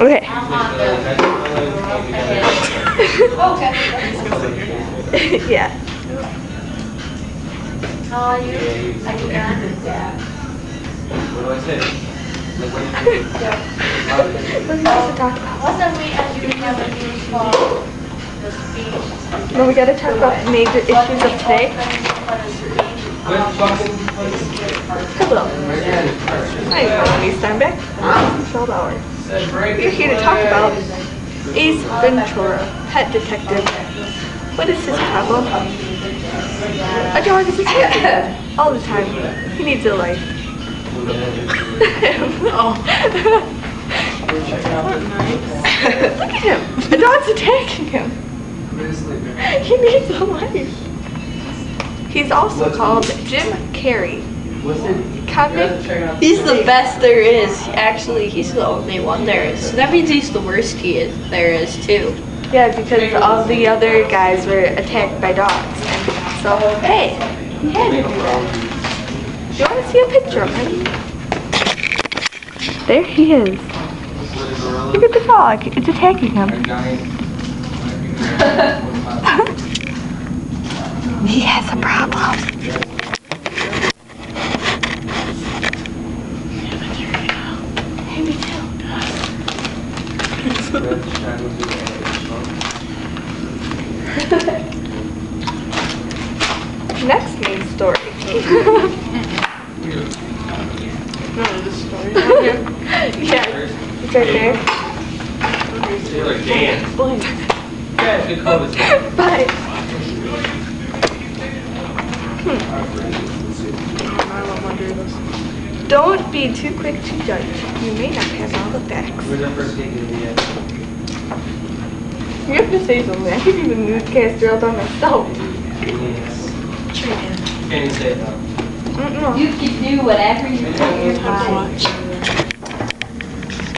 Okay. Yeah. How are you? Are you done? Yeah. What do I say? What are you supposed to talk about? Wasn't we as you have a news for the speech? No, we gotta talk about the major issues of today. Hello. Hi, Melanie Steinbeck. Michelle Bauer. We're here to talk about Ace Ventura, pet detective. What is his problem? A dog is attacking all the time. He needs a life. Oh. Look at him. A dog's attacking him. He needs a life. He's also called Jim Carrey. He's the best there is. Actually, he's the only one there is. So that means he's the worst there is too. Yeah, because all the other guys were attacked by dogs. And so, hey, he had to do that. Do you want to see a picture of him? There he is. Look at the dog. It's attacking him. He has a problem. Hey, me too. Next main story. Yeah, it's right there. Bye. Don't be too quick to judge. You may not have all the facts. You have to say something. I could be the newscaster all by myself. Can't even say it though. You can do whatever you want.